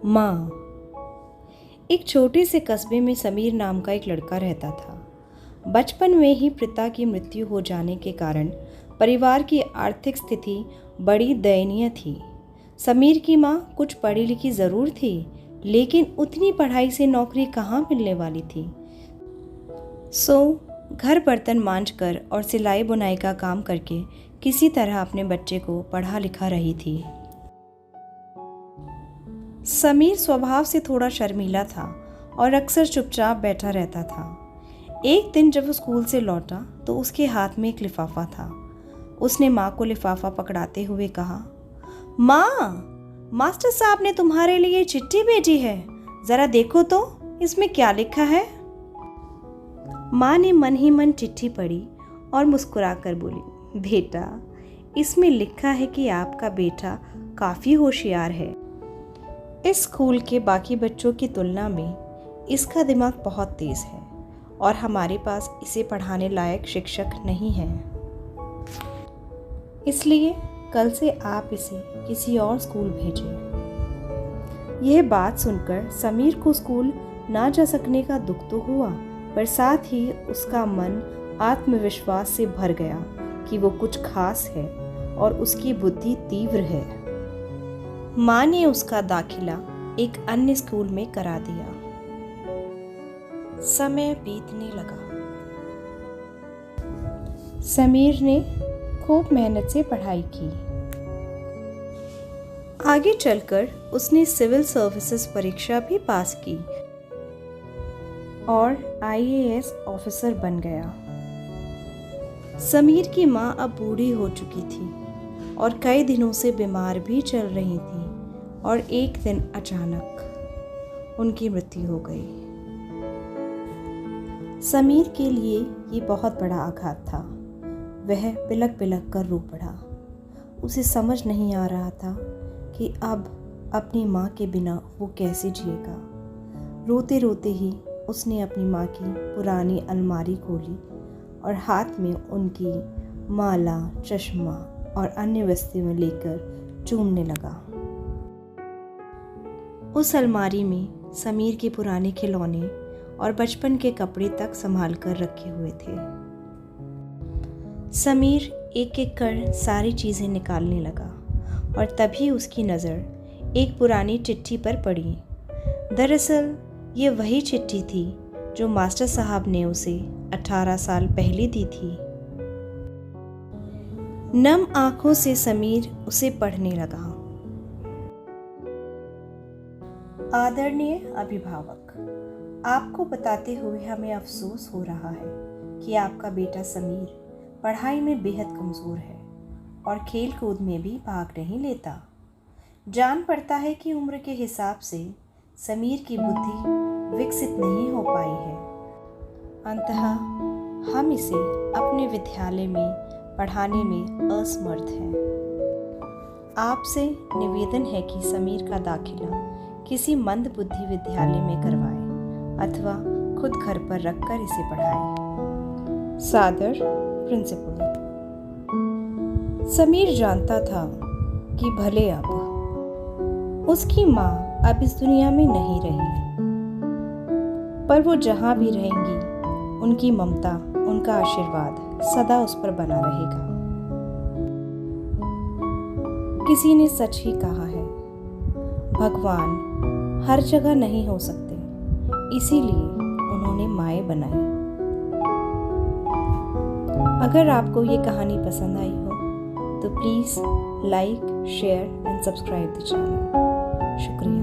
माँ। एक छोटे से कस्बे में समीर नाम का एक लड़का रहता था। बचपन में ही पिता की मृत्यु हो जाने के कारण परिवार की आर्थिक स्थिति बड़ी दयनीय थी। समीर की माँ कुछ पढ़ी लिखी ज़रूर थी, लेकिन उतनी पढ़ाई से नौकरी कहाँ मिलने वाली थी। घर बर्तन मांजकर और सिलाई बुनाई का काम करके किसी तरह अपने बच्चे को पढ़ा लिखा रही थी। समीर स्वभाव से थोड़ा शर्मीला था और अक्सर चुपचाप बैठा रहता था। एक दिन जब वो स्कूल से लौटा तो उसके हाथ में एक लिफाफा था। उसने माँ को लिफाफा पकड़ाते हुए कहा, माँ, मास्टर साहब ने तुम्हारे लिए चिट्ठी भेजी है, जरा देखो तो इसमें क्या लिखा है। माँ ने मन ही मन चिट्ठी पढ़ी और मुस्कुराकर बोली, बेटा, इसमें लिखा है कि आपका बेटा काफ़ी होशियार है। इस स्कूल के बाकी बच्चों की तुलना में इसका दिमाग बहुत तेज़ है और हमारे पास इसे पढ़ाने लायक शिक्षक नहीं है। इसलिए कल से आप इसे किसी और स्कूल भेजें। यह बात सुनकर समीर को स्कूल ना जा सकने का दुख तो हुआ, पर साथ ही उसका मन आत्मविश्वास से भर गया कि वो कुछ खास है और उसकी बुद्धि तीव्र है। माँ ने उसका दाखिला एक अन्य स्कूल में करा दिया। समय बीतने लगा। समीर ने खूब मेहनत से पढ़ाई की। आगे चलकर उसने सिविल सर्विसेज परीक्षा भी पास की और IAS ऑफिसर बन गया। समीर की माँ अब बूढ़ी हो चुकी थी और कई दिनों से बीमार भी चल रही थी और एक दिन अचानक उनकी मृत्यु हो गई। समीर के लिए ये बहुत बड़ा आघात था। वह बिलख बिलख कर रो पड़ा। उसे समझ नहीं आ रहा था कि अब अपनी माँ के बिना वो कैसे जिएगा। रोते रोते ही उसने अपनी माँ की पुरानी अलमारी खोली और हाथ में उनकी माला, चश्मा और अन्य वस्तुएं लेकर चूमने लगा। उस अलमारी में समीर के पुराने खिलौने और बचपन के कपड़े तक संभाल कर रखे हुए थे। समीर एक एक कर सारी चीज़ें निकालने लगा और तभी उसकी नज़र एक पुरानी चिट्ठी पर पड़ी। दरअसल ये वही चिट्ठी थी जो मास्टर साहब ने उसे 18 साल पहले दी थी। नम आंखों से समीर उसे पढ़ने लगा। आदरणीय अभिभावक, आपको बताते हुए हमें अफसोस हो रहा है कि आपका बेटा समीर पढ़ाई में बेहद कमज़ोर है और खेल कूद में भी भाग नहीं लेता। जान पड़ता है कि उम्र के हिसाब से समीर की बुद्धि विकसित नहीं हो पाई है। अंततः हम इसे अपने विद्यालय में पढ़ाने में असमर्थ हैं। आपसे निवेदन है कि समीर का दाखिला किसी मंद बुद्धि विद्यालय में करवाएं अथवा खुद घर पर रखकर इसे पढ़ाएं। सादर, प्रिंसिपल। समीर जानता था कि भले अब उसकी माँ अब इस दुनिया में नहीं रही, पर वो जहाँ भी रहेंगी उनकी ममता, उनका आशीर्वाद सदा उस पर बना रहेगा। किसी ने सच ही कहा है, भगवान हर जगह नहीं हो सकते, इसीलिए उन्होंने माएँ बनाई। अगर आपको ये कहानी पसंद आई हो तो please like, share and subscribe the channel. शुक्रिया।